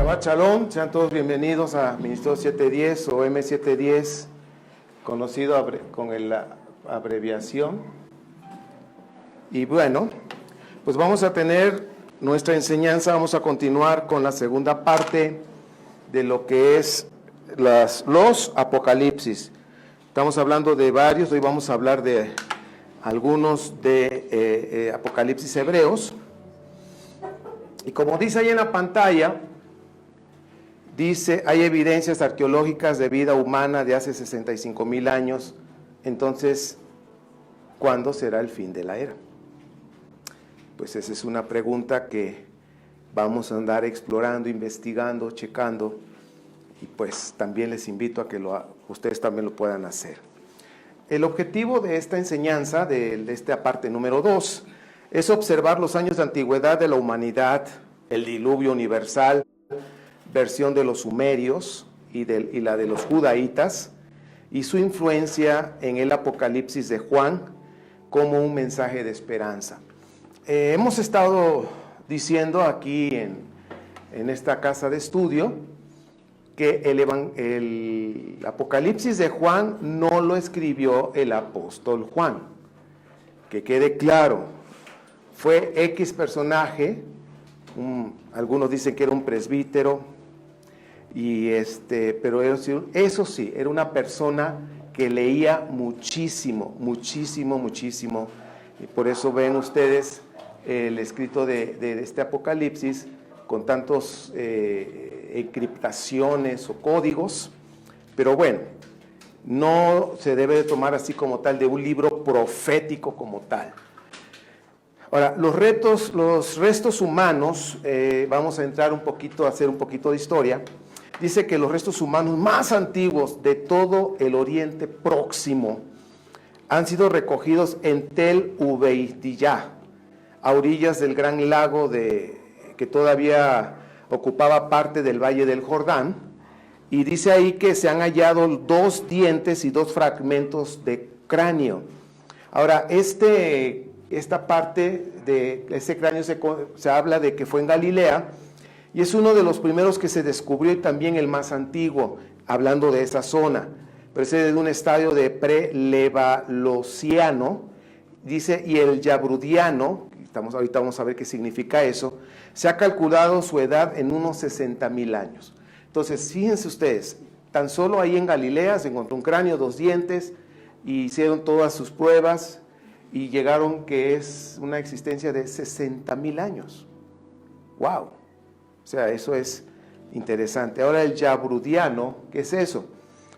Shabbat Shalom, sean todos bienvenidos a Ministerio 710 o M710, conocido con la abreviación. Y bueno, pues vamos a tener nuestra enseñanza, vamos a continuar con la segunda parte de lo que es los Apocalipsis. Estamos hablando de varios, hoy vamos a hablar de algunos de Apocalipsis hebreos. Y como dice ahí en la pantalla, dice, hay evidencias arqueológicas de vida humana de hace 65,000 años. Entonces, ¿cuándo será el fin de la era? Pues esa es una pregunta que vamos a andar explorando, investigando, checando, y pues también les invito a que ustedes también lo puedan hacer. El objetivo de esta enseñanza, de esta parte número 2, es observar los años de antigüedad de la humanidad, el diluvio universal, versión de los sumerios y la de los judaítas, y su influencia en el Apocalipsis de Juan como un mensaje de esperanza. Hemos estado diciendo aquí en esta casa de estudio que el Apocalipsis de Juan no lo escribió el apóstol Juan. Que quede claro, fue X personaje, algunos dicen que era un presbítero, pero eso sí, era una persona que leía muchísimo, y por eso ven ustedes el escrito de este Apocalipsis con tantos encriptaciones o códigos, pero bueno, no se debe de tomar así como tal de un libro profético como tal. Ahora, los restos humanos, vamos a entrar a hacer un poquito de historia. Dice que los restos humanos más antiguos de todo el Oriente Próximo han sido recogidos en Tel Ubeidiyah, a orillas del gran lago que todavía ocupaba parte del Valle del Jordán, y dice ahí que se han hallado 2 dientes y 2 fragmentos de cráneo. Ahora, esta parte de ese cráneo se habla de que fue en Galilea, y es uno de los primeros que se descubrió y también el más antiguo, hablando de esa zona. Pero es de un estadio de pre-levalociano, dice, y el yabrudiano, ahorita vamos a ver qué significa eso, se ha calculado su edad en unos 60,000 años. Entonces, fíjense ustedes, tan solo ahí en Galilea se encontró un cráneo, 2 dientes, y hicieron todas sus pruebas, y llegaron que es una existencia de 60,000 años. ¡Wow! O sea, eso es interesante. Ahora el yabrudiano, ¿qué es eso?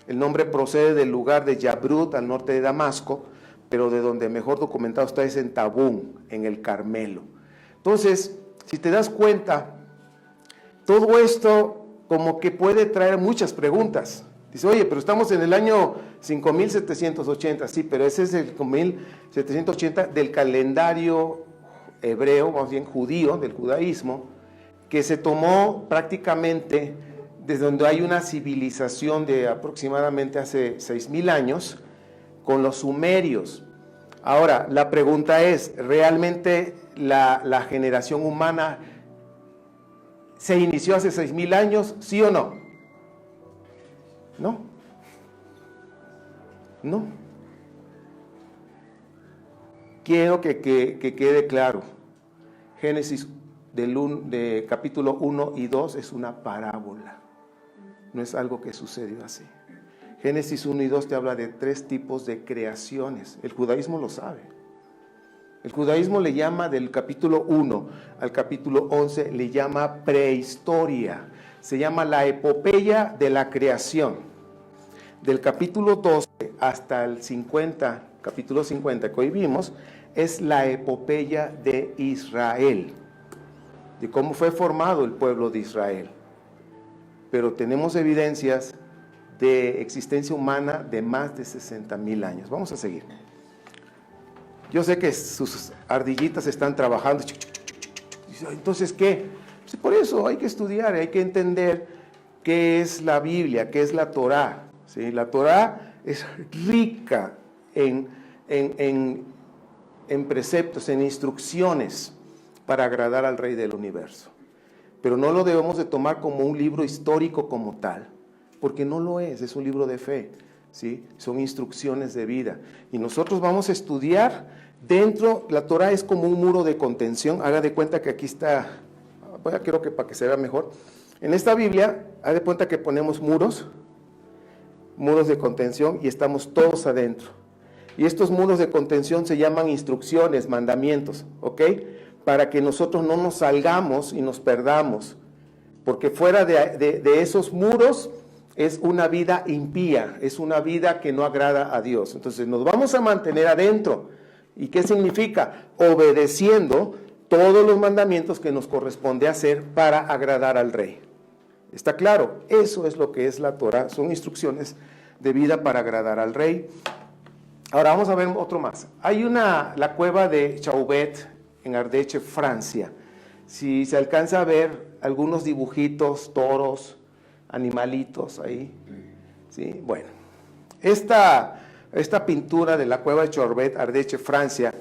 El nombre procede del lugar de Yabrut, al norte de Damasco, pero de donde mejor documentado está es en Tabún, en el Carmelo. Entonces, si te das cuenta, todo esto como que puede traer muchas preguntas. Dice, oye, pero estamos en el año 5,780, sí, pero ese es el 5,780 del calendario hebreo, más bien judío, del judaísmo, que se tomó prácticamente desde donde hay una civilización de aproximadamente hace 6,000 años, con los sumerios. Ahora, la pregunta es, ¿realmente la generación humana se inició hace 6,000 años, sí o no? No. No. Quiero que quede claro. Génesis de capítulo 1 y 2 es una parábola. No es algo que sucedió así. Génesis 1 y 2 te habla de 3 tipos de creaciones. El judaísmo lo sabe. El judaísmo le llama del capítulo 1 al capítulo 11, le llama prehistoria. Se llama la epopeya de la creación. Del capítulo 12 hasta el 50, capítulo 50 que hoy vimos, es la epopeya de Israel, de cómo fue formado el pueblo de Israel. Pero tenemos evidencias de existencia humana de más de 60,000 años. Vamos a seguir. Yo sé que sus ardillitas están trabajando. Entonces, ¿qué? Pues por eso hay que estudiar, hay que entender qué es la Biblia, qué es la Torá. ¿Sí? La Torá es rica en preceptos, en instrucciones para agradar al Rey del Universo. pero no lo debemos de tomar como un libro histórico como tal, porque no lo es un libro de fe, ¿sí? Son instrucciones de vida. Y nosotros vamos a estudiar dentro, la Torah es como un muro de contención. Haga de cuenta que aquí está, quiero que para que se vea mejor. En esta Biblia, haga de cuenta que ponemos muros de contención y estamos todos adentro. Y estos muros de contención se llaman instrucciones, mandamientos, ¿ok? Para que nosotros no nos salgamos y nos perdamos, porque fuera de esos muros es una vida impía, es una vida que no agrada a Dios. Entonces nos vamos a mantener adentro. ¿Y qué significa? Obedeciendo todos los mandamientos que nos corresponde hacer para agradar al Rey. ¿Está claro? Eso es lo que es la Torah, son instrucciones de vida para agradar al Rey. Ahora vamos a ver otro más. Hay la cueva de Chauvet en Ardèche, Francia. Si se alcanza a ver algunos dibujitos, toros, animalitos ahí. ¿Sí? Bueno, esta pintura de la cueva de Chauvet, Ardèche, Francia,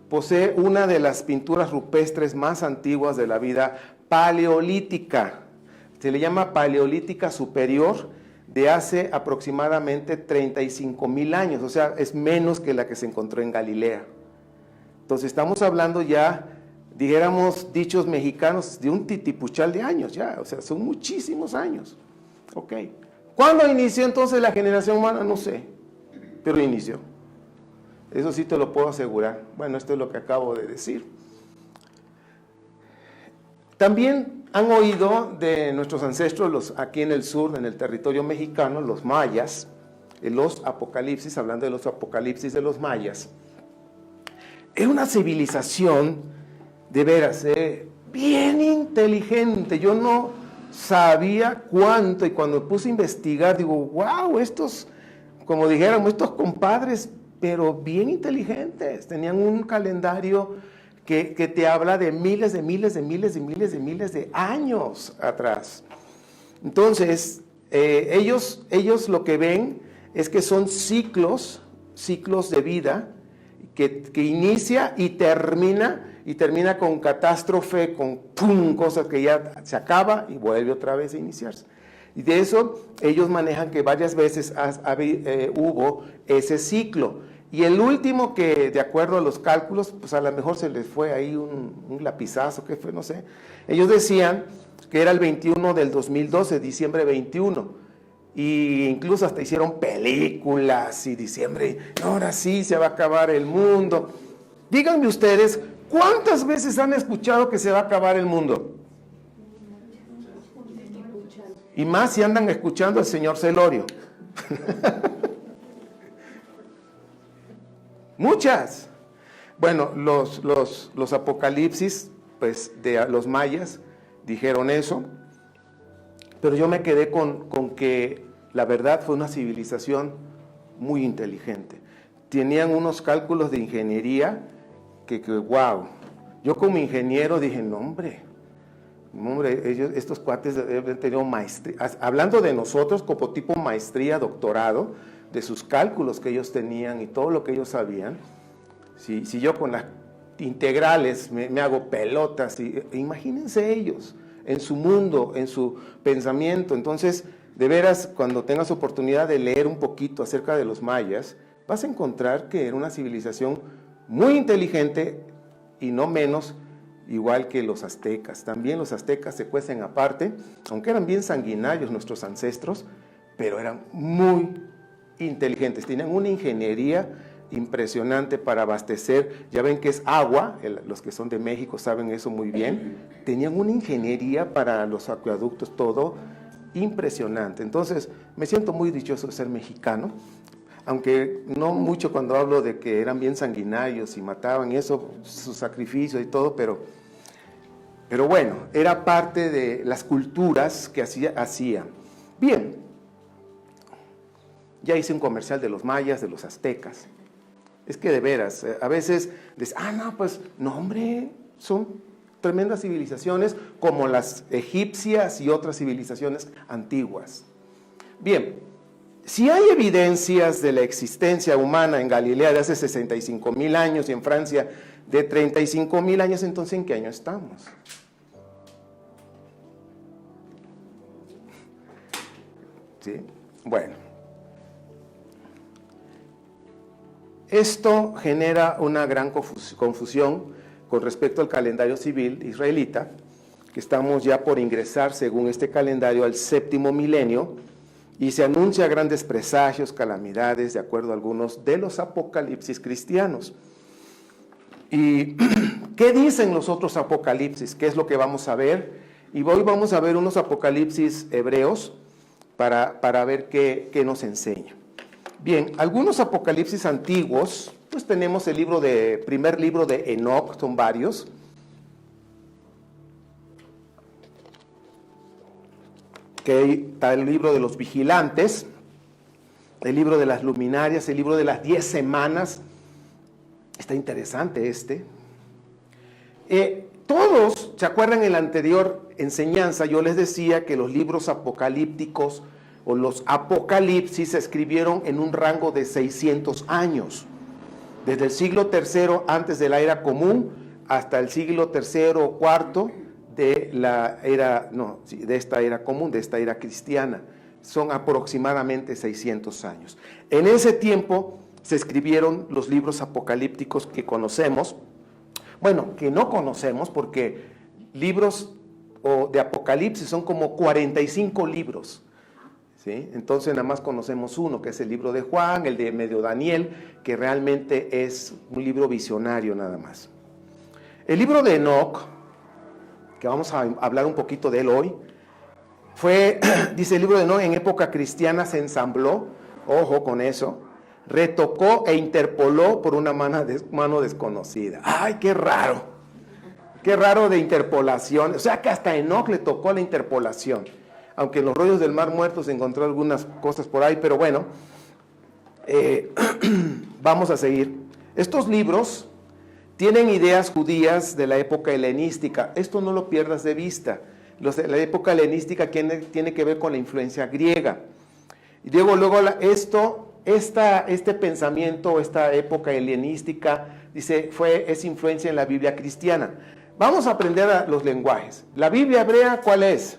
posee una de las pinturas rupestres más antiguas de la vida paleolítica. Se le llama paleolítica superior, de hace aproximadamente 35,000 años, o sea, es menos que la que se encontró en Galilea. Entonces estamos hablando ya, dijéramos dichos mexicanos, de un titipuchal de años ya, o sea, son muchísimos años. Ok. ¿Cuándo inició entonces la generación humana? No sé, pero inició. Eso sí te lo puedo asegurar. Bueno, esto es lo que acabo de decir. También han oído de nuestros ancestros, aquí en el sur, en el territorio mexicano, los mayas, los apocalipsis, hablando de los apocalipsis de los mayas. Era una civilización, de veras, bien inteligente. Yo no sabía cuánto, y cuando me puse a investigar, digo, wow, estos, como dijéramos, estos compadres, pero bien inteligentes, tenían un calendario que te habla de miles de años atrás. Entonces, ellos lo que ven es que son ciclos de vida que inicia y termina con catástrofe, con pum, cosas que ya se acaba y vuelve otra vez a iniciarse. Y de eso ellos manejan que varias veces hubo ese ciclo. Y el último que, de acuerdo a los cálculos, pues a lo mejor se les fue ahí un lapizazo, ¿qué fue? No sé. Ellos decían que era el 21 del 2012, diciembre 21. Y incluso hasta hicieron películas y diciembre, ahora sí se va a acabar el mundo. Díganme ustedes, ¿cuántas veces han escuchado que se va a acabar el mundo? Y más si andan escuchando al señor Celorio. Muchas. Bueno, los apocalipsis, pues, de los mayas dijeron eso, pero yo me quedé con que la verdad fue una civilización muy inteligente. Tenían unos cálculos de ingeniería que wow. Yo como ingeniero dije, no hombre, estos cuates deben tener maestría. Hablando de nosotros como tipo maestría, doctorado, de sus cálculos que ellos tenían y todo lo que ellos sabían. Si yo con las integrales me hago pelotas, imagínense ellos en su mundo, en su pensamiento. Entonces, de veras, cuando tengas oportunidad de leer un poquito acerca de los mayas, vas a encontrar que era una civilización muy inteligente y no menos, igual que los aztecas. También los aztecas se cuecen aparte, aunque eran bien sanguinarios nuestros ancestros, pero eran muy inteligentes, tenían una ingeniería impresionante para abastecer. Ya ven que es agua, los que son de México saben eso muy bien. Tenían una ingeniería para los acueductos, todo impresionante. Entonces me siento muy dichoso de ser mexicano, aunque no mucho cuando hablo de que eran bien sanguinarios y mataban y eso, su sacrificio y todo, pero bueno, era parte de las culturas que hacían. Bien, ya hice un comercial de los mayas, de los aztecas. Es que de veras, a veces no hombre, son tremendas civilizaciones como las egipcias y otras civilizaciones antiguas. Bien, si hay evidencias de la existencia humana en Galilea de hace 65,000 años y en Francia de 35,000 años, entonces ¿en qué año estamos? ¿Sí? Bueno, esto genera una gran confusión con respecto al calendario civil israelita, que estamos ya por ingresar, según este calendario, al 7º milenio, y se anuncia grandes presagios, calamidades, de acuerdo a algunos de los apocalipsis cristianos. ¿Y qué dicen los otros apocalipsis? ¿Qué es lo que vamos a ver? Y hoy vamos a ver unos apocalipsis hebreos para ver qué nos enseña. Bien, algunos apocalipsis antiguos, pues tenemos el primer libro de Enoc, son varios. Que está el libro de los vigilantes, el libro de las luminarias, el libro de las 10 semanas. Está interesante este. Todos, ¿se acuerdan en la anterior enseñanza? Yo les decía que los libros apocalípticos o los apocalipsis se escribieron en un rango de 600 años. Desde el siglo III antes de la era común hasta el siglo III o IV de esta era común, de esta era cristiana. Son aproximadamente 600 años. En ese tiempo se escribieron los libros apocalípticos que conocemos, bueno, que no conocemos, porque libros de Apocalipsis son como 45 libros, ¿sí? Entonces nada más conocemos uno, que es el libro de Juan, el de medio Daniel, que realmente es un libro visionario nada más. El libro de Enoc, que vamos a hablar un poquito de él hoy, dice el libro de Enoc, en época cristiana se ensambló, ojo con eso, retocó e interpoló por una mano desconocida. ¡Ay, qué raro! Qué raro de interpolación. O sea que hasta Enoc le tocó la interpolación. Aunque en los rollos del Mar Muerto se encontró algunas cosas por ahí, pero bueno, vamos a seguir. Estos libros tienen ideas judías de la época helenística. Esto no lo pierdas de vista. La época helenística tiene que ver con la influencia griega. Y luego este pensamiento, esta época helenística, dice, es influencia en la Biblia cristiana. Vamos a aprender los lenguajes. La Biblia hebrea, ¿cuál es?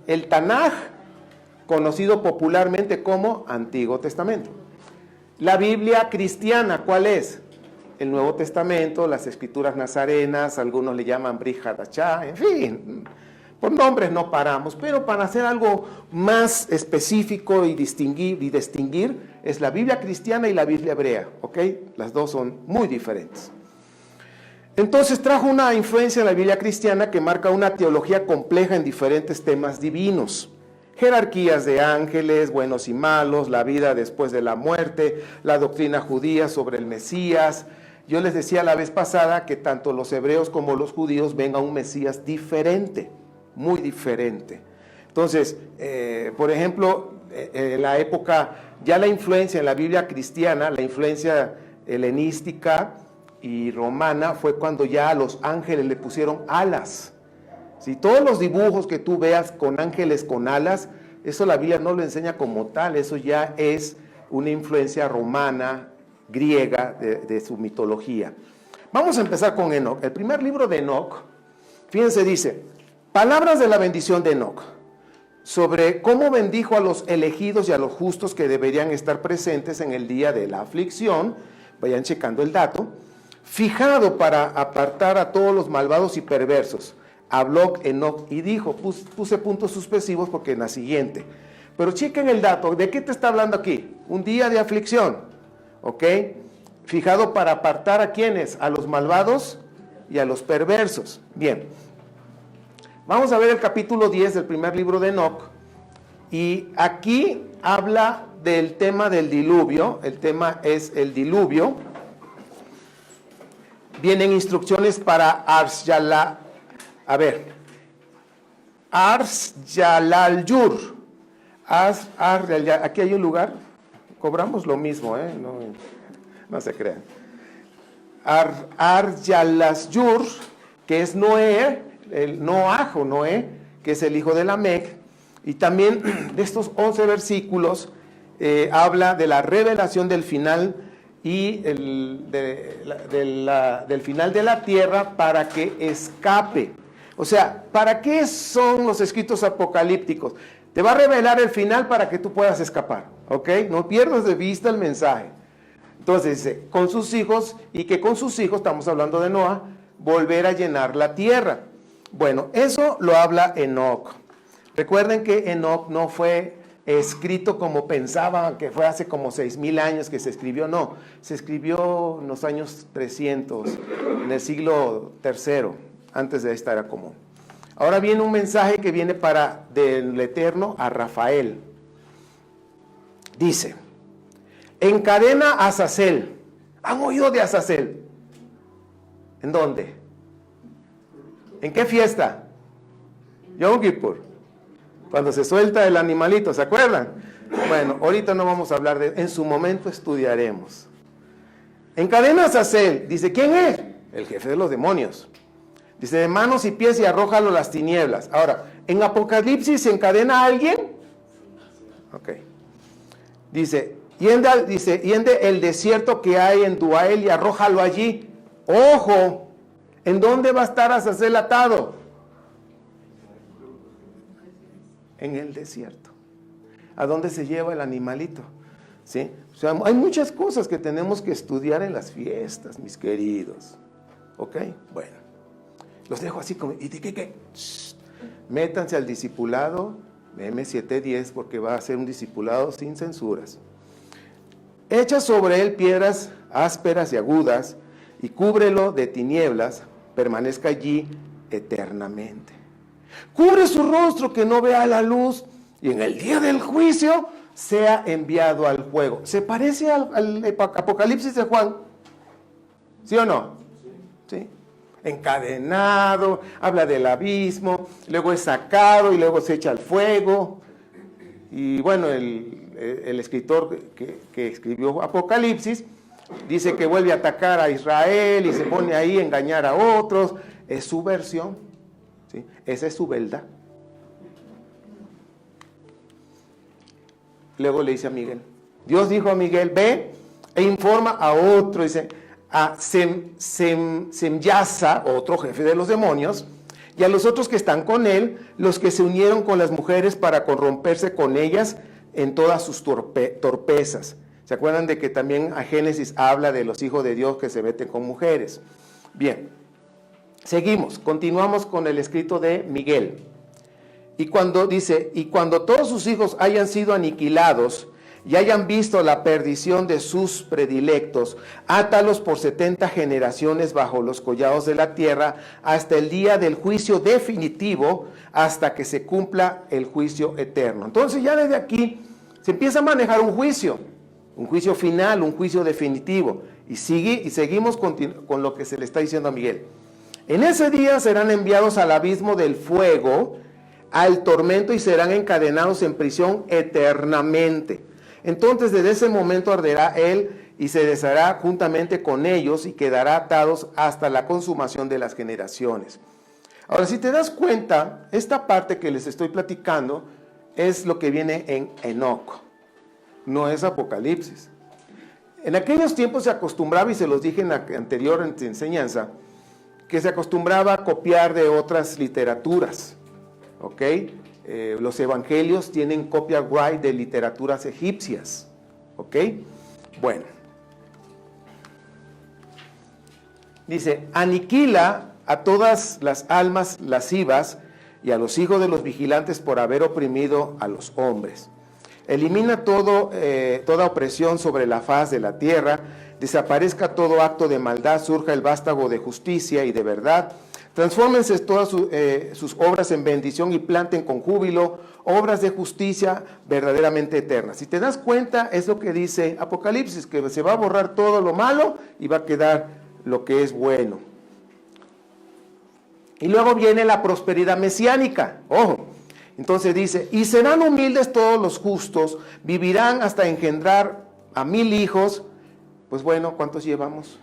El Tanaj, conocido popularmente como Antiguo Testamento. La Biblia cristiana, ¿cuál es? El Nuevo Testamento, las Escrituras Nazarenas, algunos le llaman Brit Hadashah, en fin, por nombres no paramos, pero para hacer algo más específico y distinguir, es la Biblia cristiana y la Biblia hebrea, ¿ok? Las dos son muy diferentes. Entonces trajo una influencia en la Biblia cristiana que marca una teología compleja en diferentes temas divinos. Jerarquías de ángeles, buenos y malos, la vida después de la muerte, la doctrina judía sobre el Mesías. Yo les decía la vez pasada que tanto los hebreos como los judíos ven a un Mesías diferente, muy diferente. Entonces, por ejemplo, en la época, ya la influencia en la Biblia cristiana, la influencia helenística y romana, fue cuando ya a los ángeles le pusieron alas. Si todos los dibujos que tú veas con ángeles con alas, eso la Biblia no lo enseña como tal, eso ya es una influencia romana, griega, de su mitología. Vamos a empezar con Enoc. El primer libro de Enoc, fíjense, dice, palabras de la bendición de Enoc, sobre cómo bendijo a los elegidos y a los justos que deberían estar presentes en el día de la aflicción, vayan checando el dato, fijado para apartar a todos los malvados y perversos. Habló Enoc y dijo, puse puntos suspensivos porque en la siguiente. Pero chequen el dato, ¿de qué te está hablando aquí? Un día de aflicción, ¿ok? Fijado para apartar a ¿quiénes? A los malvados y a los perversos. Bien, vamos a ver el capítulo 10 del primer libro de Enoc. Y aquí habla del tema del diluvio, el tema es el diluvio. Vienen instrucciones para Ars-Yalal. A ver, Ars-Yalal-Yur. Aquí hay un lugar, cobramos lo mismo, no se crean. Ars-Yalal-Yur, que es Noé, el Noaj o Noé, que es el hijo de Lamec, y también de estos 11 versículos habla de la revelación del final y del final de la tierra para que escape. O sea, ¿para qué son los escritos apocalípticos? Te va a revelar el final para que tú puedas escapar, ¿ok? No pierdas de vista el mensaje. Entonces dice, con sus hijos, y que con sus hijos, estamos hablando de Noah, volver a llenar la tierra. Bueno, eso lo habla Enoc. Recuerden que Enoc no fue escrito como pensaban que fue hace como 6,000 años que se escribió, no, se escribió en los años 300, en el siglo III, antes de esta era común. Ahora viene un mensaje que viene del Eterno a Rafael. Dice, encadena a Azazel. ¿Han oído de Azazel? ¿En dónde? ¿En qué fiesta? Yom Kippur. Cuando se suelta el animalito, ¿se acuerdan? Bueno, ahorita no vamos a hablar de eso, en su momento estudiaremos. Encadena a Azazel, dice, ¿quién es? El jefe de los demonios. Dice, de manos y pies y arrójalo a las tinieblas. Ahora, ¿en Apocalipsis se encadena a alguien? Ok. Dice, yende el desierto que hay en Duael y arrójalo allí. ¡Ojo! ¿En dónde va a estar Azazel atado? En el desierto. ¿A dónde se lleva el animalito? ¿Sí? O sea, hay muchas cosas que tenemos que estudiar en las fiestas, mis queridos. ¿Ok? Bueno. Los dejo así como, ¿y de qué? Métanse al discipulado M710 porque va a ser un discipulado sin censuras. Echa sobre él piedras ásperas y agudas y cúbrelo de tinieblas, permanezca allí eternamente. Cubre su rostro que no vea la luz y en el día del juicio sea enviado al fuego. ¿Se parece al Apocalipsis de Juan? ¿Sí o no? Sí. Encadenado, habla del abismo, luego es sacado y luego se echa al fuego. Y bueno, el escritor que escribió Apocalipsis dice que vuelve a atacar a Israel y se pone ahí a engañar a otros. Es su versión, ¿sí? Esa es su verdad. Luego le dice a Miguel, Dios dijo a Miguel, ve e informa a otro, dice, a Semyasa, otro jefe de los demonios, y a los otros que están con él, los que se unieron con las mujeres para corromperse con ellas en todas sus torpezas. ¿Se acuerdan de que también a Génesis habla de los hijos de Dios que se meten con mujeres? Bien, seguimos, continuamos con el escrito de Miguel. Y cuando dice, y cuando todos sus hijos hayan sido aniquilados y hayan visto la perdición de sus predilectos, átalos por 70 generaciones bajo los collados de la tierra hasta el día del juicio definitivo, hasta que se cumpla el juicio eterno. Entonces ya desde aquí se empieza a manejar un juicio final, un juicio definitivo. Y seguimos con lo que se le está diciendo a Miguel. En ese día serán enviados al abismo del fuego, al tormento, y serán encadenados en prisión eternamente. Entonces desde ese momento arderá él y se deshará juntamente con ellos y quedará atados hasta la consumación de las generaciones. Ahora, si te das cuenta, esta parte que les estoy platicando es lo que viene en Enoc, no es Apocalipsis. En aquellos tiempos se acostumbraba, y se los dije en la anterior enseñanza, que se acostumbraba a copiar de otras literaturas, ¿ok? Los evangelios tienen copyright de literaturas egipcias, ¿ok? Bueno, dice, aniquila a todas las almas lascivas y a los hijos de los vigilantes por haber oprimido a los hombres. Elimina toda opresión sobre la faz de la tierra, desaparezca todo acto de maldad, surja el vástago de justicia y de verdad. Transfórmense todas sus obras en bendición y planten con júbilo obras de justicia verdaderamente eternas. Si te das cuenta, es lo que dice Apocalipsis, que se va a borrar todo lo malo y va a quedar lo que es bueno. Y luego viene la prosperidad mesiánica. Ojo, entonces dice, y serán humildes todos los justos, vivirán hasta engendrar a 1000 hijos. Pues bueno, ¿cuántos llevamos?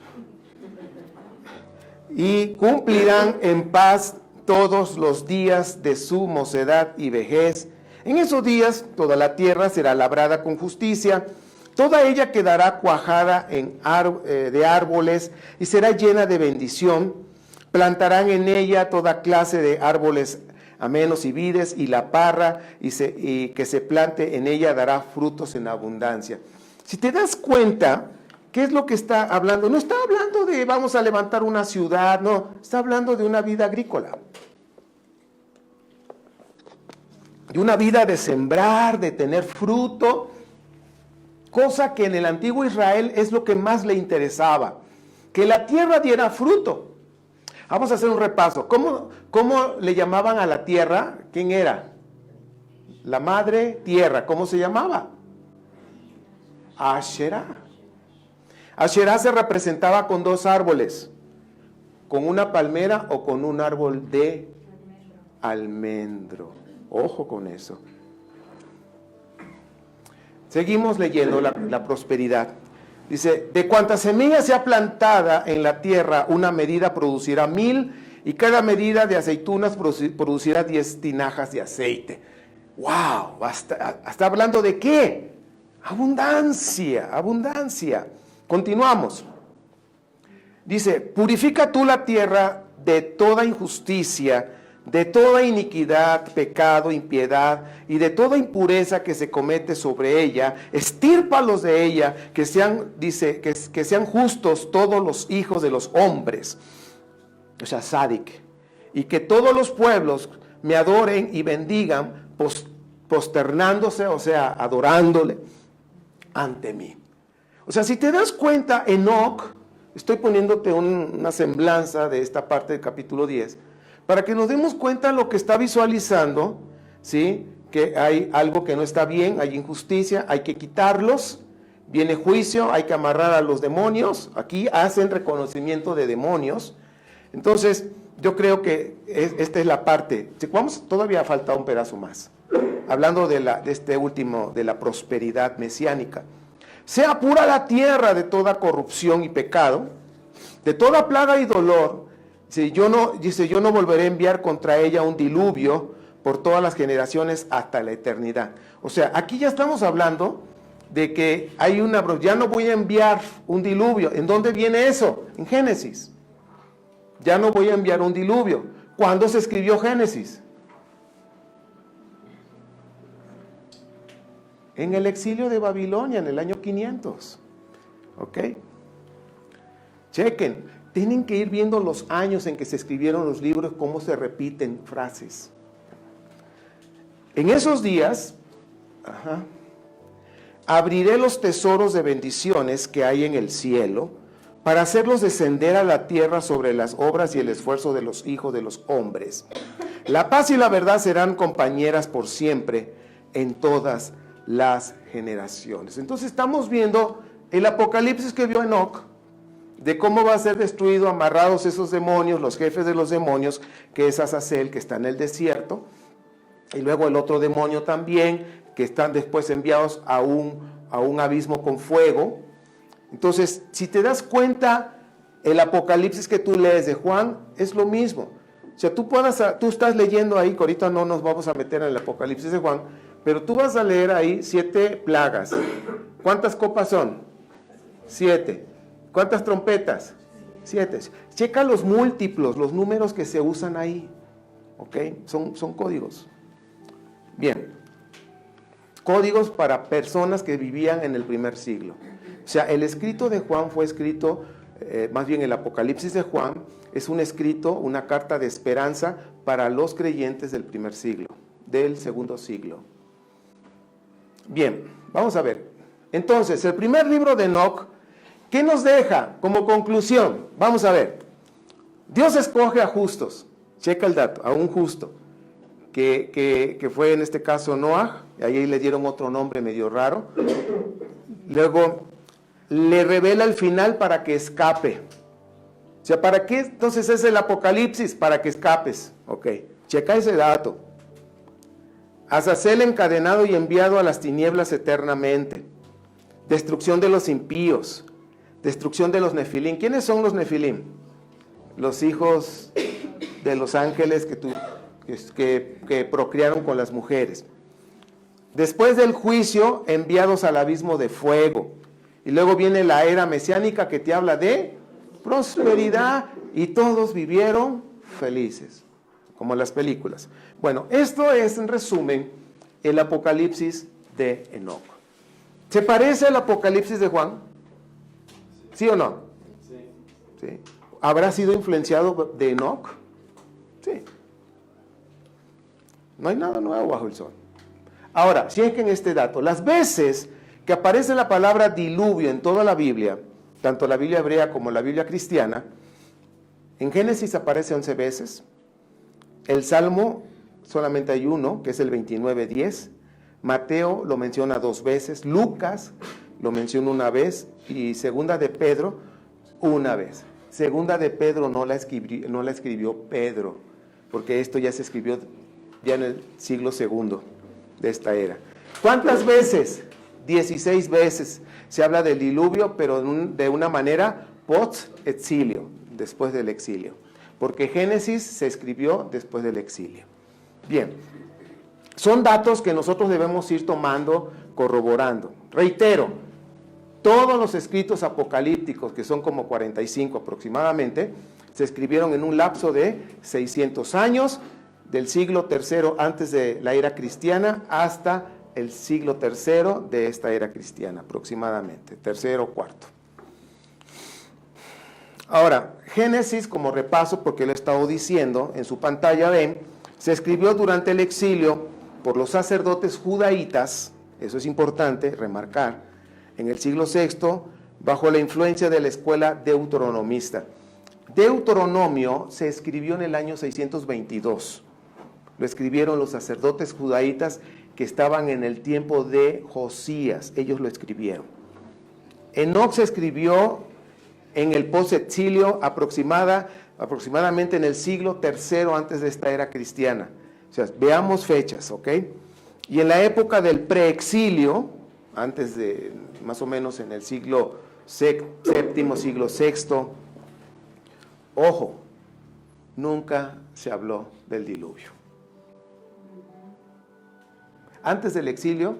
Y cumplirán en paz todos los días de su mocedad y vejez. En esos días toda la tierra será labrada con justicia, toda ella quedará cuajada de árboles y será llena de bendición. Plantarán en ella toda clase de árboles amenos y vides, y la parra, y que se plante en ella dará frutos en abundancia. Si te das cuenta, ¿qué es lo que está hablando? No está hablando de vamos a levantar una ciudad, no, está hablando de una vida agrícola. De una vida de sembrar, de tener fruto, cosa que en el antiguo Israel es lo que más le interesaba, que la tierra diera fruto. Vamos a hacer un repaso. ¿Cómo le llamaban a la tierra? ¿Quién era? La madre tierra. ¿Cómo se llamaba? Asherah. Asherah se representaba con dos árboles, con una palmera o con un árbol de almendro. Ojo con eso. Seguimos leyendo la prosperidad. Dice, de cuanta semilla sea plantada en la tierra, una medida producirá 1000, y cada medida de aceitunas producirá 10 tinajas de aceite. ¡Wow! ¿Está hablando de qué? Abundancia, abundancia. Continuamos. Dice, purifica tú la tierra de toda injusticia, de toda iniquidad, pecado, impiedad y de toda impureza que se comete sobre ella, estírpalos de ella, que sean, dice, que sean justos todos los hijos de los hombres, o sea, Sadik, y que todos los pueblos me adoren y bendigan, posternándose, o sea, adorándole ante mí. O sea, si te das cuenta, Enoc, estoy poniéndote una semblanza de esta parte del capítulo 10, para que nos demos cuenta de lo que está visualizando, ¿sí? Que hay algo que no está bien, hay injusticia, hay que quitarlos, viene juicio, hay que amarrar a los demonios, aquí hacen reconocimiento de demonios. Entonces, yo creo que esta es la parte, todavía falta un pedazo más, hablando de este último, de la prosperidad mesiánica. Sea pura la tierra de toda corrupción y pecado, de toda plaga y dolor. Yo no volveré a enviar contra ella un diluvio por todas las generaciones hasta la eternidad. O sea, aquí ya estamos hablando de que ya no voy a enviar un diluvio. ¿En dónde viene eso? En Génesis. Ya no voy a enviar un diluvio. ¿Cuándo se escribió Génesis? En el exilio de Babilonia, en el año 500. ¿Ok? Chequen. Tienen que ir viendo los años en que se escribieron los libros, cómo se repiten frases. En esos días, abriré los tesoros de bendiciones que hay en el cielo, para hacerlos descender a la tierra sobre las obras y el esfuerzo de los hijos de los hombres. La paz y la verdad serán compañeras por siempre en todas las generaciones. Entonces estamos viendo el apocalipsis que vio Enoc, de cómo va a ser destruido, amarrados esos demonios, los jefes de los demonios, que es Azazel, que está en el desierto, y luego el otro demonio también, que están después enviados a un abismo con fuego. Entonces, si te das cuenta, el apocalipsis que tú lees de Juan es lo mismo. O sea, tú estás leyendo ahí, que ahorita no nos vamos a meter en el apocalipsis de Juan, pero tú vas a leer ahí 7 plagas. ¿Cuántas copas son? 7. ¿Cuántas trompetas? 7. Checa los múltiplos, los números que se usan ahí. ¿Ok? Son códigos. Bien. Códigos para personas que vivían en el primer siglo. O sea, el escrito de Juan fue escrito, más bien el Apocalipsis de Juan, es un escrito, una carta de esperanza para los creyentes del primer siglo, del segundo siglo. Bien, vamos a ver. Entonces, el primer libro de Enoc, ¿qué nos deja como conclusión? Vamos a ver. Dios escoge a justos. Checa el dato, a un justo, que fue en este caso Noah, y ahí le dieron otro nombre medio raro. Luego le revela el final para que escape. O sea, ¿para qué entonces es el Apocalipsis? Para que escapes. Ok, checa ese dato. Azazel encadenado y enviado a las tinieblas eternamente. Destrucción de los impíos. Destrucción de los nefilim. ¿Quiénes son los nefilim? Los hijos de los ángeles que procrearon con las mujeres. Después del juicio, enviados al abismo de fuego. Y luego viene la era mesiánica que te habla de prosperidad y todos vivieron felices. como las películas. Bueno, esto es en resumen el Apocalipsis de Enoc. ¿Se parece al Apocalipsis de Juan? ¿Sí o no? Sí. ¿Habrá sido influenciado de Enoc? Sí. No hay nada nuevo bajo el sol. Ahora, chequen este dato. Las veces que aparece la palabra diluvio en toda la Biblia, tanto la Biblia hebrea como la Biblia cristiana, en Génesis aparece 11 veces. El Salmo solamente hay uno, que es el 29:10. Mateo lo menciona 2 veces. Lucas lo menciona una vez. Y segunda de Pedro, una vez. Segunda de Pedro no la escribió Pedro, porque esto ya se escribió ya en el siglo II de esta era. ¿Cuántas veces? 16 veces se habla del diluvio, pero de una manera post-exilio, después del exilio, porque Génesis se escribió después del exilio. Bien, son datos que nosotros debemos ir tomando, corroborando. Reitero, todos los escritos apocalípticos, que son como 45 aproximadamente, se escribieron en un lapso de 600 años, del siglo III antes de la era cristiana hasta el siglo III de esta era cristiana, aproximadamente, tercero o cuarto. Ahora, Génesis, como repaso, porque lo he estado diciendo, en su pantalla ven, se escribió durante el exilio por los sacerdotes judaítas, eso es importante remarcar, en el siglo VI, bajo la influencia de la escuela deuteronomista. Deuteronomio se escribió en el año 622. Lo escribieron los sacerdotes judaítas que estaban en el tiempo de Josías. Ellos lo escribieron. Enoc se escribió en el post-exilio aproximadamente en el siglo III antes de esta era cristiana. O sea, veamos fechas, ¿ok? Y en la época del preexilio, antes de, más o menos en el siglo VII, siglo VI, ojo, nunca se habló del diluvio. Antes del exilio,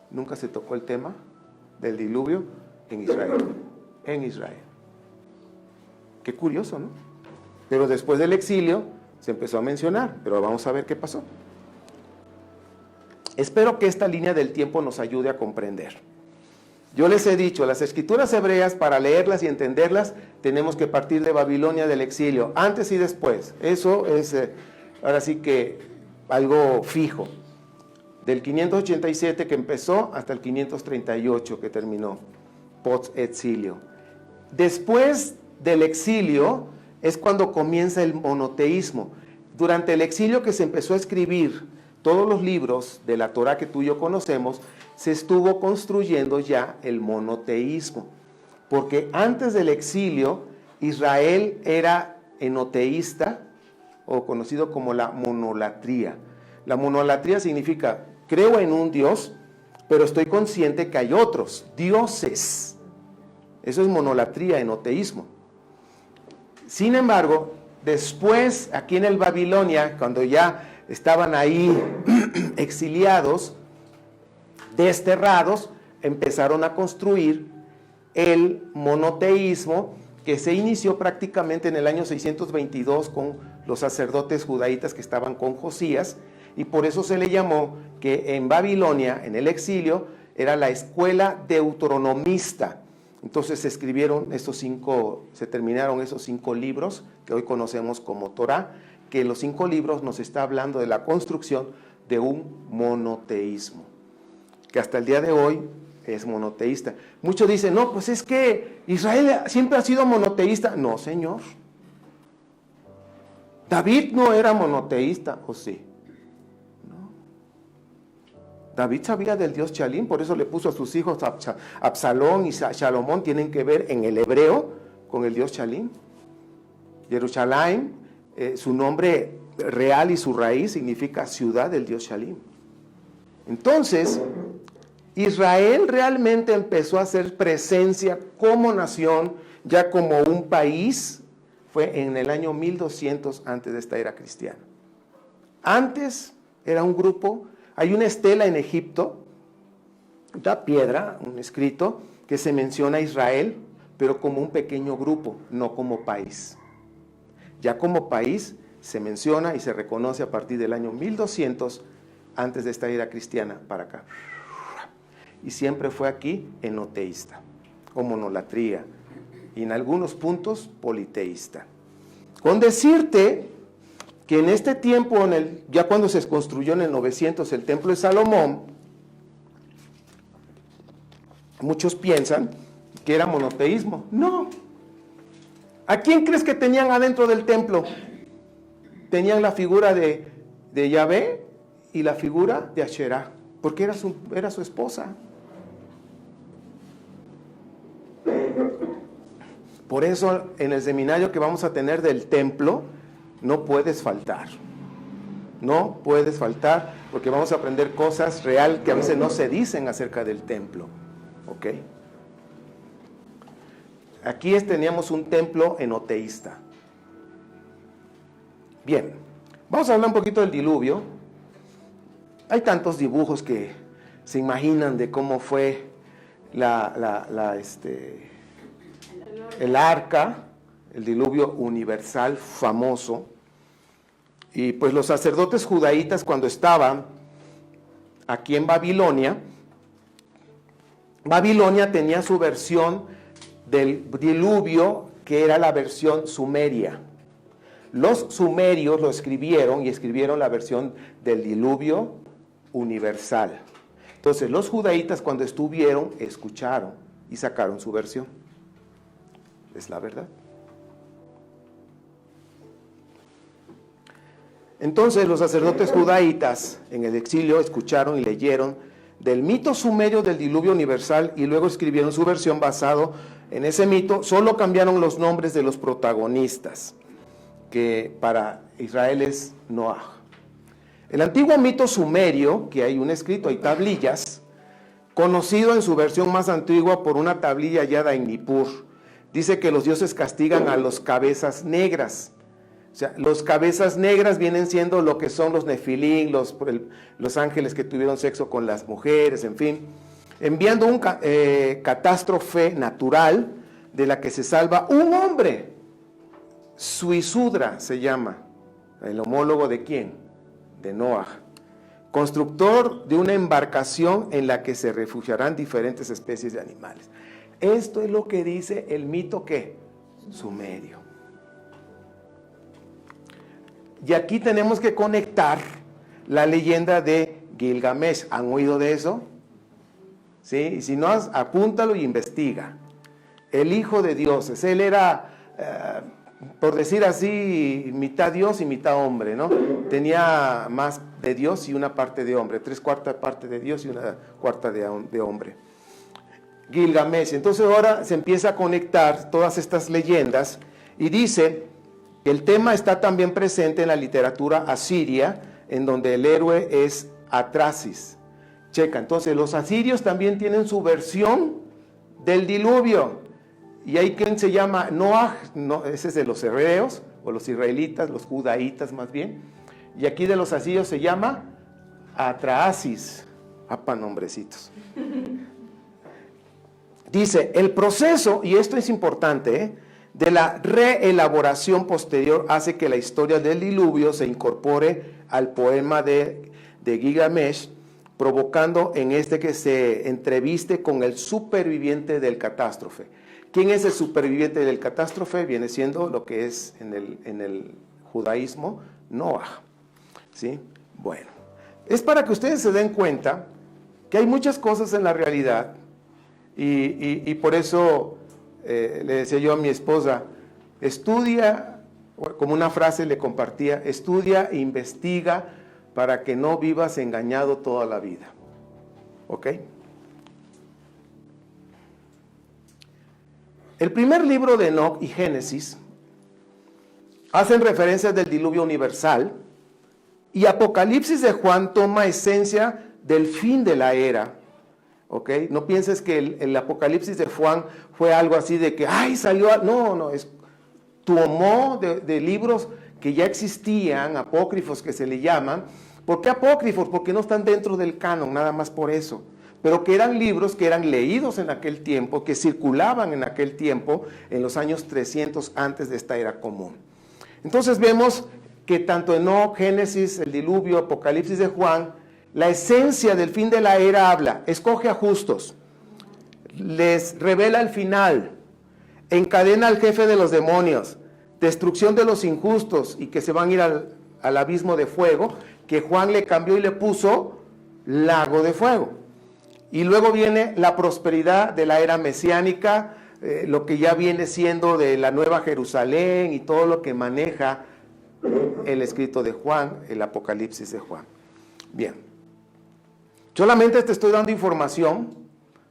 nunca se tocó el tema del diluvio en Israel. En Israel. Qué curioso, ¿no? Pero después del exilio se empezó a mencionar, pero vamos a ver qué pasó. Espero que esta línea del tiempo nos ayude a comprender. Yo les he dicho, las escrituras hebreas, para leerlas y entenderlas, tenemos que partir de Babilonia del exilio, antes y después. Eso es, ahora sí que, algo fijo. Del 587 que empezó hasta el 538 que terminó, post-exilio. Después del exilio es cuando comienza el monoteísmo. Durante el exilio que se empezó a escribir todos los libros de la Torá que tú y yo conocemos, se estuvo construyendo ya el monoteísmo. Porque antes del exilio, Israel era enoteísta, o conocido como la monolatría. La monolatría significa, creo en un Dios, pero estoy consciente que hay otros dioses. Eso es monolatría, enoteísmo. Sin embargo, después, aquí en el Babilonia, cuando ya estaban ahí exiliados, desterrados, empezaron a construir el monoteísmo, que se inició prácticamente en el año 622 con los sacerdotes judaítas que estaban con Josías, y por eso se le llamó que en Babilonia, en el exilio, era la escuela deuteronomista. Entonces se terminaron esos 5 libros que hoy conocemos como Torá, que los 5 libros nos está hablando de la construcción de un monoteísmo, que hasta el día de hoy es monoteísta. Muchos dicen, no, pues es que Israel siempre ha sido monoteísta. No, señor. David no era monoteísta, ¿o sí? David sabía del Dios Chalim, por eso le puso a sus hijos Absalón y Salomón, tienen que ver en el hebreo con el Dios Chalim. Jerusalén, su nombre real y su raíz significa ciudad del Dios Chalim. Entonces, Israel realmente empezó a hacer presencia como nación, ya como un país, fue en el año 1200 antes de esta era cristiana. Antes era un grupo. Hay una estela en Egipto, una piedra, un escrito, que se menciona a Israel, pero como un pequeño grupo, no como país. Ya como país se menciona y se reconoce a partir del año 1200 antes de esta era cristiana para acá. Y siempre fue aquí enoteísta, o monolatría, y en algunos puntos politeísta. Con decirte que en este tiempo, ya cuando se construyó en el 900 el templo de Salomón, muchos piensan que era monoteísmo. No. ¿A quién crees que tenían adentro del templo? Tenían la figura de Yahvé y la figura de Asherá, porque era su esposa. Por eso en el seminario que vamos a tener del templo, no puedes faltar. No puedes faltar, porque vamos a aprender cosas real que a veces no se dicen acerca del templo. ¿Ok? Aquí teníamos un templo enoteísta. Bien, vamos a hablar un poquito del diluvio. Hay tantos dibujos que se imaginan de cómo fue el arca, el diluvio universal famoso. Y pues los sacerdotes judaítas, cuando estaban aquí en Babilonia, Babilonia tenía su versión del diluvio, que era la versión sumeria. Los sumerios lo escribieron y escribieron la versión del diluvio universal. Entonces los judaítas, cuando estuvieron, escucharon y sacaron su versión. Es la verdad. Entonces los sacerdotes judaítas en el exilio escucharon y leyeron del mito sumerio del diluvio universal y luego escribieron su versión basado en ese mito. Solo cambiaron los nombres de los protagonistas, que para Israel es Noah. El antiguo mito sumerio, que hay un escrito, hay tablillas, conocido en su versión más antigua por una tablilla hallada en Nippur, dice que los dioses castigan a los cabezas negras. O sea, los cabezas negras vienen siendo lo que son los nefilín, los ángeles que tuvieron sexo con las mujeres, en fin. Enviando un catástrofe natural de la que se salva un hombre. Suisudra se llama. ¿El homólogo de quién? De Noah. Constructor de una embarcación en la que se refugiarán diferentes especies de animales. Esto es lo que dice el mito, ¿qué? Sumerio. Y aquí tenemos que conectar la leyenda de Gilgamesh. ¿Han oído de eso? ¿Sí? Y si no, apúntalo y investiga. El hijo de dioses. Él era, por decir así, mitad Dios y mitad hombre, ¿no? Tenía más de Dios y una parte de hombre. 3/4 parte de Dios y 1/4 de hombre. Gilgamesh. Entonces ahora se empieza a conectar todas estas leyendas y dice que el tema está también presente en la literatura asiria, en donde el héroe es Atrasis. Checa, entonces los asirios también tienen su versión del diluvio. Y hay quien se llama Noah, no, ese es de los hebreos, o los israelitas, los judaítas más bien. Y aquí de los asirios se llama Atrasis. Apa, nombrecitos. Dice, el proceso, y esto es importante, de la reelaboración posterior hace que la historia del diluvio se incorpore al poema de Gilgamesh, provocando en este que se entreviste con el superviviente del catástrofe. ¿Quién es el superviviente del catástrofe? Viene siendo lo que es en el judaísmo, Noah. ¿Sí? Bueno, es para que ustedes se den cuenta que hay muchas cosas en la realidad y por eso le decía yo a mi esposa, estudia, como una frase le compartía, estudia e investiga para que no vivas engañado toda la vida. ¿Ok? El primer libro de Enoc y Génesis hacen referencia del diluvio universal y Apocalipsis de Juan toma esencia del fin de la era. ¿Ok? No pienses que el Apocalipsis de Juan fue algo así de que, ¡ay, salió! No, tomó de libros que ya existían, apócrifos que se le llaman. ¿Por qué apócrifos? Porque no están dentro del canon, nada más por eso. Pero que eran libros que eran leídos en aquel tiempo, que circulaban en aquel tiempo, en los años 300 antes de esta era común. Entonces vemos que tanto Enoc, Génesis, el diluvio, Apocalipsis de Juan, la esencia del fin de la era habla, escoge a justos, les revela el final, encadena al jefe de los demonios, destrucción de los injustos y que se van a ir al abismo de fuego, que Juan le cambió y le puso lago de fuego. Y luego viene la prosperidad de la era mesiánica, lo que ya viene siendo de la Nueva Jerusalén y todo lo que maneja el escrito de Juan, el Apocalipsis de Juan. Bien, solamente te estoy dando información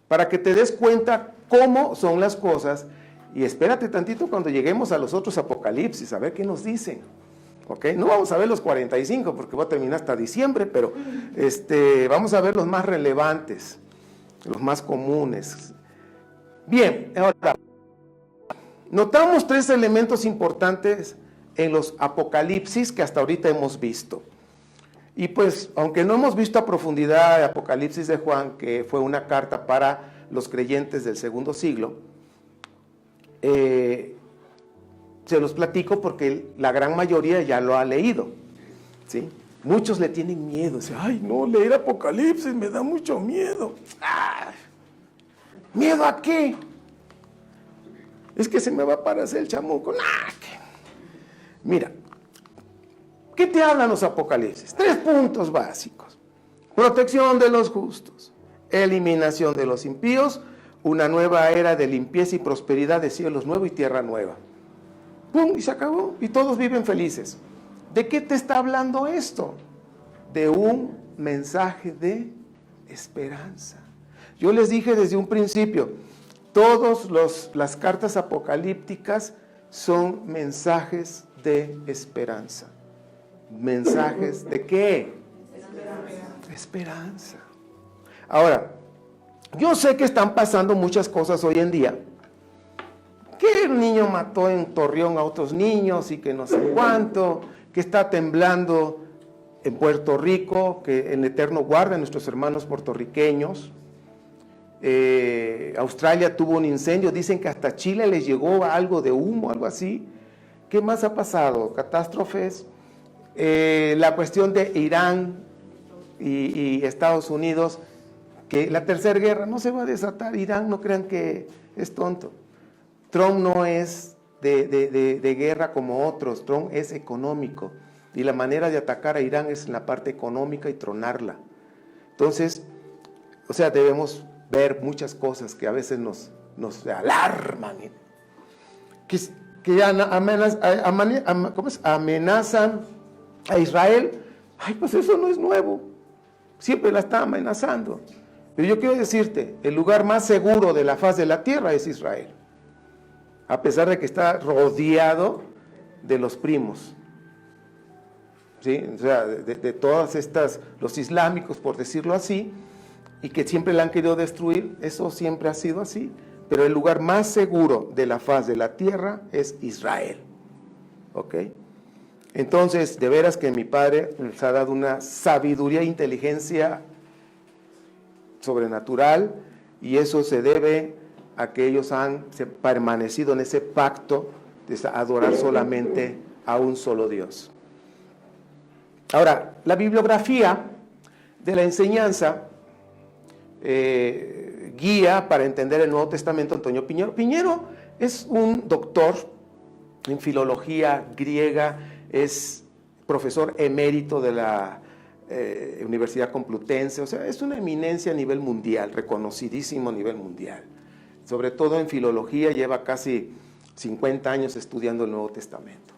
para que te des cuenta cómo son las cosas y espérate tantito cuando lleguemos a los otros Apocalipsis, a ver qué nos dicen. ¿Ok? No vamos a ver los 45 porque va a terminar hasta diciembre, pero vamos a ver los más relevantes, los más comunes. Bien, ahora, notamos 3 elementos importantes en los Apocalipsis que hasta ahorita hemos visto. Y pues, aunque no hemos visto a profundidad el Apocalipsis de Juan, que fue una carta para los creyentes del segundo siglo, se los platico porque la gran mayoría ya lo ha leído, ¿sí? Muchos le tienen miedo, dicen, ay no, leer Apocalipsis me da mucho miedo. ¡Ay! ¿Miedo a qué? Es que se me va a aparecer el chamuco. ¡Nah! Mira, ¿qué te hablan los Apocalipsis? 3 puntos básicos. Protección de los justos, eliminación de los impíos, una nueva era de limpieza y prosperidad de cielos nuevos y tierra nueva. ¡Pum! Y se acabó. Y todos viven felices. ¿De qué te está hablando esto? De un mensaje de esperanza. Yo les dije desde un principio, todas las cartas apocalípticas son mensajes de esperanza. ¿Mensajes de qué? Esperanza. Esperanza. Ahora, yo sé que están pasando muchas cosas hoy en día. Que el niño mató en Torreón a otros niños y que no sé cuánto, que está temblando en Puerto Rico, que en eterno guarda a nuestros hermanos puertorriqueños. Australia tuvo un incendio, dicen que hasta Chile les llegó algo de humo, algo así. ¿Qué más ha pasado? Catástrofes. La cuestión de Irán y Estados Unidos, que la tercera guerra no se va a desatar. Irán, no crean que es tonto. Trump no es de guerra como otros, Trump es económico y la manera de atacar a Irán es en la parte económica y tronarla. Entonces, o sea, debemos ver muchas cosas que a veces nos alarman, que amenazan a Israel. Ay, pues eso no es nuevo, siempre la está amenazando. Pero yo quiero decirte, el lugar más seguro de la faz de la tierra es Israel, a pesar de que está rodeado de los primos, ¿sí? O sea, de todas estas, los islámicos, por decirlo así, y que siempre la han querido destruir. Eso siempre ha sido así, pero el lugar más seguro de la faz de la tierra es Israel, ¿ok? Entonces, de veras que mi Padre nos ha dado una sabiduría e inteligencia sobrenatural, y eso se debe a que ellos han permanecido en ese pacto de adorar solamente a un solo Dios. Ahora, la bibliografía de la enseñanza guía para entender el Nuevo Testamento, Antonio Piñero. Piñero es un doctor en filología griega, es profesor emérito de la Universidad Complutense, o sea, es una eminencia a nivel mundial, reconocidísimo a nivel mundial. Sobre todo en filología, lleva casi 50 años estudiando el Nuevo Testamento.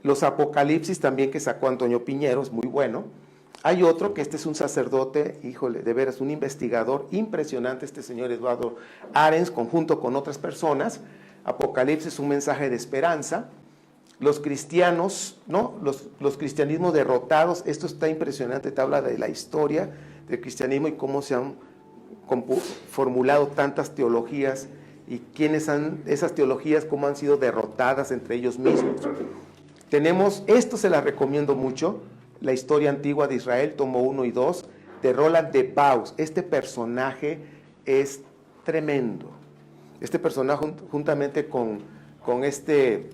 Los Apocalipsis también que sacó Antonio Piñero, es muy bueno. Hay otro que este es un sacerdote, híjole, de veras, un investigador impresionante, este señor Eduardo Arens, conjunto con otras personas. Apocalipsis, un mensaje de esperanza. Los cristianos, ¿no? Los cristianismos derrotados, esto está impresionante, te habla de la historia del cristianismo y cómo se han formulado tantas teologías y quiénes han, esas teologías, cómo han sido derrotadas entre ellos mismos. Tenemos, esto se las recomiendo mucho, la historia antigua de Israel, tomo 1 y 2, de Roland de Paus. Este personaje es tremendo. Este personaje, juntamente con este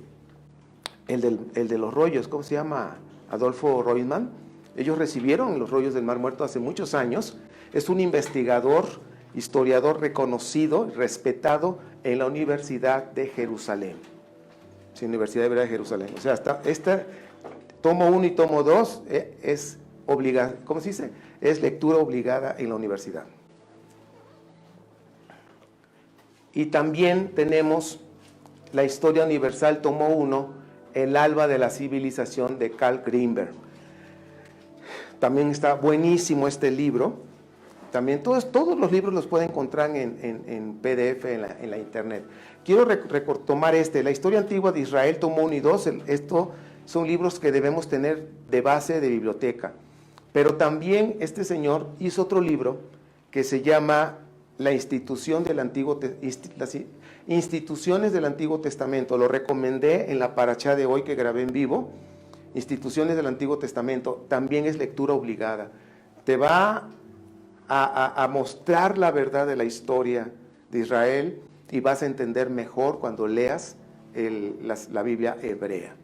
el de los rollos, ¿cómo se llama? Adolfo Reutemann. Ellos recibieron los rollos del Mar Muerto hace muchos años. Es un investigador, historiador reconocido, respetado en la Universidad de Jerusalén. Sí, Universidad Hebrea de Jerusalén. O sea, este tomo 1 y tomo 2 es obligado, ¿cómo se dice? Es lectura obligada en la universidad. Y también tenemos la Historia Universal, tomo 1, El alba de la civilización, de Carl Greenberg. También está buenísimo este libro. También todos los libros los pueden encontrar en PDF en la internet. Quiero retomar la Historia Antigua de Israel, tomo 1 y 2. Esto son libros que debemos tener de base de biblioteca. Pero también este señor hizo otro libro que se llama las instituciones del Antiguo Testamento. Lo recomendé en la parachá de hoy que grabé en vivo. Instituciones del Antiguo Testamento. También es lectura obligada. Te va a mostrar la verdad de la historia de Israel y vas a entender mejor cuando leas la Biblia hebrea.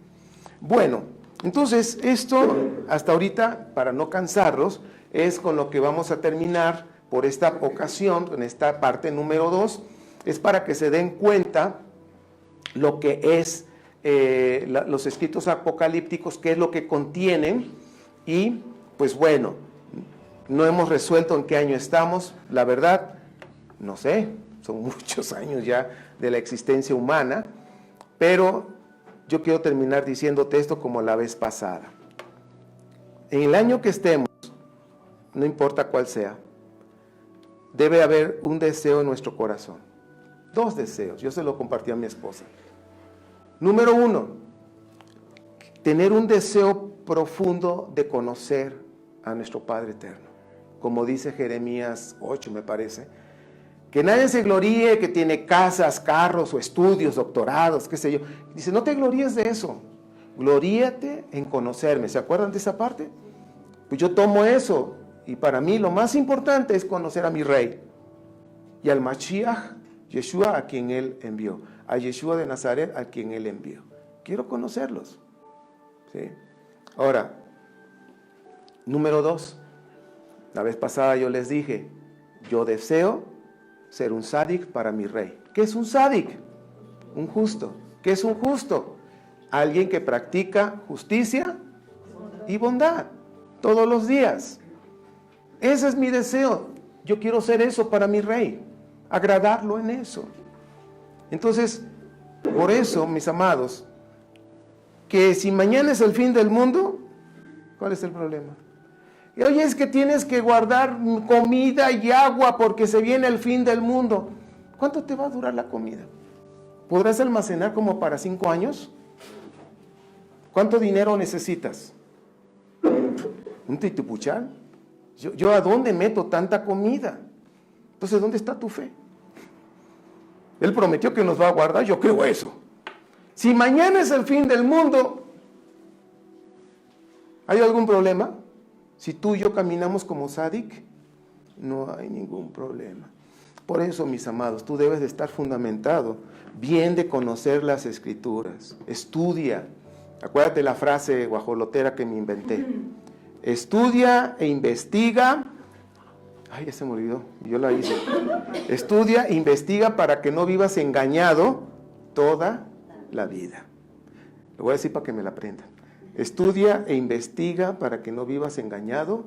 Bueno, entonces esto hasta ahorita, para no cansarlos, es con lo que vamos a terminar por esta ocasión, en esta parte número 2, es para que se den cuenta lo que es los escritos apocalípticos, qué es lo que contienen, y pues bueno, no hemos resuelto en qué año estamos, la verdad, no sé, son muchos años ya de la existencia humana, pero yo quiero terminar diciéndote esto como la vez pasada. En el año que estemos, no importa cuál sea, debe haber un deseo en nuestro corazón. 2 deseos, yo se lo compartí a mi esposa. Número 1, tener un deseo profundo de conocer a nuestro Padre Eterno. Como dice Jeremías 8, me parece, que nadie se gloríe que tiene casas, carros o estudios, doctorados, qué sé yo. Dice, no te gloríes de eso, gloríate en conocerme. ¿Se acuerdan de esa parte? Pues yo tomo eso, y para mí lo más importante es conocer a mi Rey y al Mashiach, Yeshua, a quien Él envió, a Yeshua de Nazaret, a quien Él envió. Quiero conocerlos. ¿Sí? Ahora, número 2, la vez pasada yo les dije, yo deseo ser un sádic para mi Rey. ¿Qué es un sádic? Un justo. ¿Qué es un justo? Alguien que practica justicia y bondad todos los días. Ese es mi deseo. Yo quiero ser eso para mi Rey, agradarlo en eso. Entonces, por eso, mis amados, que si mañana es el fin del mundo, ¿cuál es el problema? Y oye, es que tienes que guardar comida y agua porque se viene el fin del mundo. ¿Cuánto te va a durar la comida? ¿Podrás almacenar como para 5 años? ¿Cuánto dinero necesitas? ¿Un titupuchal? ¿Yo a dónde meto tanta comida? Entonces, ¿dónde está tu fe? Él prometió que nos va a guardar, yo creo eso. Si mañana es el fin del mundo, ¿hay algún problema? Si tú y yo caminamos como sádic, no hay ningún problema. Por eso, mis amados, tú debes de estar fundamentado, bien de conocer las Escrituras. Estudia. Acuérdate la frase guajolotera que me inventé. Estudia e investiga. Ay, ya se me olvidó, yo la hice. Estudia e investiga para que no vivas engañado toda la vida. Lo voy a decir para que me la aprendan. Estudia e investiga para que no vivas engañado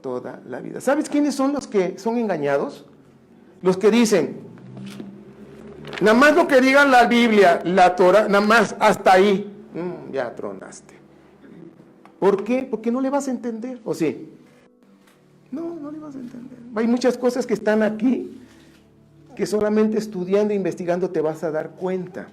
toda la vida. ¿Sabes quiénes son los que son engañados? Los que dicen, nada más lo que diga la Biblia, la Torah, nada más hasta ahí. Ya tronaste. ¿Por qué? Porque no le vas a entender, ¿o sí? No le vas a entender. Hay muchas cosas que están aquí que solamente estudiando e investigando te vas a dar cuenta.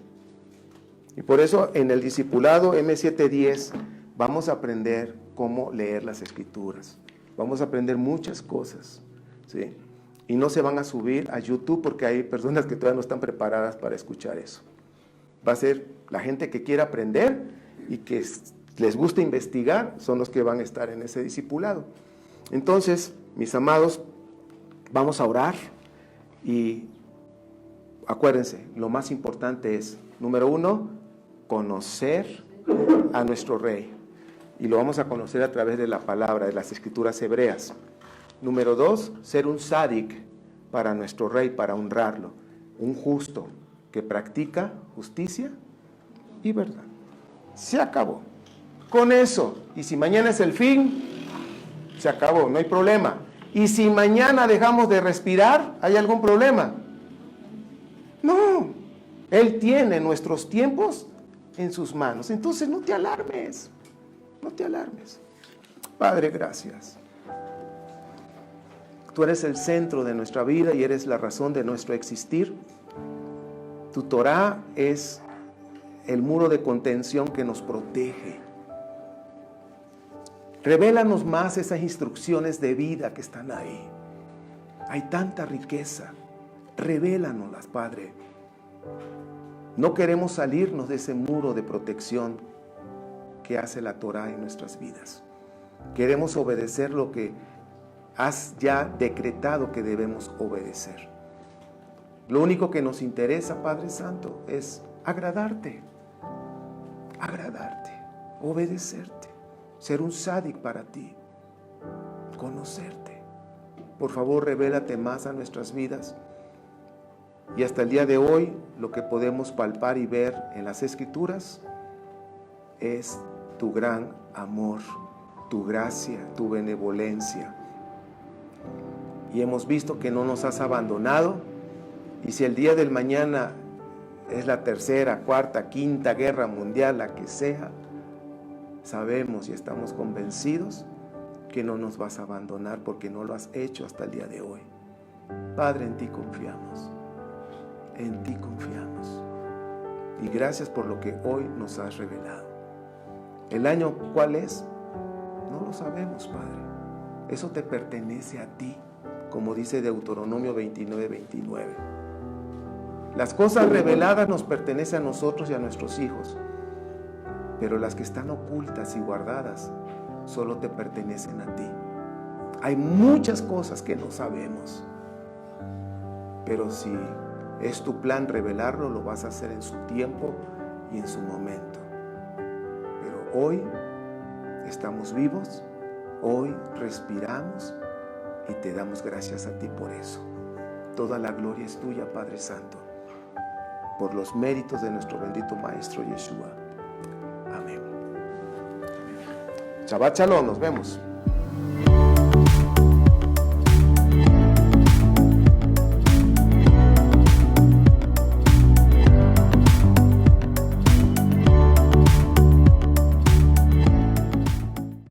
Y por eso en el discipulado M710 vamos a aprender cómo leer las Escrituras. Vamos a aprender muchas cosas, ¿sí? Y no se van a subir a YouTube porque hay personas que todavía no están preparadas para escuchar eso. Va a ser la gente que quiera aprender y que les gusta investigar, son los que van a estar en ese discipulado. Entonces, mis amados, vamos a orar y acuérdense, lo más importante es, número 1, conocer a nuestro Rey. Y lo vamos a conocer a través de la palabra, de las escrituras hebreas. Número 2, ser un sádic para nuestro Rey, para honrarlo. Un justo que practica justicia y verdad. Se acabó. Con eso. Y si mañana es el fin, se acabó, no hay problema. Y si mañana dejamos de respirar, ¿hay algún problema? No. Él tiene nuestros tiempos en sus manos. Entonces no te alarmes. No te alarmes. Padre, gracias. Tú eres el centro de nuestra vida y eres la razón de nuestro existir. Tu Torá es el muro de contención que nos protege. Revélanos más esas instrucciones de vida que están ahí. Hay tanta riqueza. Revélanoslas, Padre. No queremos salirnos de ese muro de protección que hace la Torá en nuestras vidas. Queremos obedecer lo que has ya decretado que debemos obedecer. Lo único que nos interesa, Padre Santo, es agradarte, obedecerte, ser un sádic para ti, conocerte. Por favor, revélate más a nuestras vidas. Y hasta el día de hoy, lo que podemos palpar y ver en las Escrituras es tu gran amor, tu gracia, tu benevolencia. Y hemos visto que no nos has abandonado. Y si el día del mañana es la tercera, cuarta, quinta guerra mundial, la que sea, sabemos y estamos convencidos que no nos vas a abandonar porque no lo has hecho hasta el día de hoy. Padre, en ti confiamos. En ti confiamos. Y gracias por lo que hoy nos has revelado. ¿El año cuál es? No lo sabemos, Padre. Eso te pertenece a ti, como dice Deuteronomio 29:29. Las cosas reveladas nos pertenecen a nosotros y a nuestros hijos, pero las que están ocultas y guardadas solo te pertenecen a ti. Hay muchas cosas que no sabemos, pero si es tu plan revelarlo, lo vas a hacer en su tiempo y en su momento. Pero hoy estamos vivos, hoy respiramos y te damos gracias a ti por eso. Toda la gloria es tuya, Padre Santo, por los méritos de nuestro bendito Maestro Yeshua. Amén. Shabbat Shalom, nos vemos.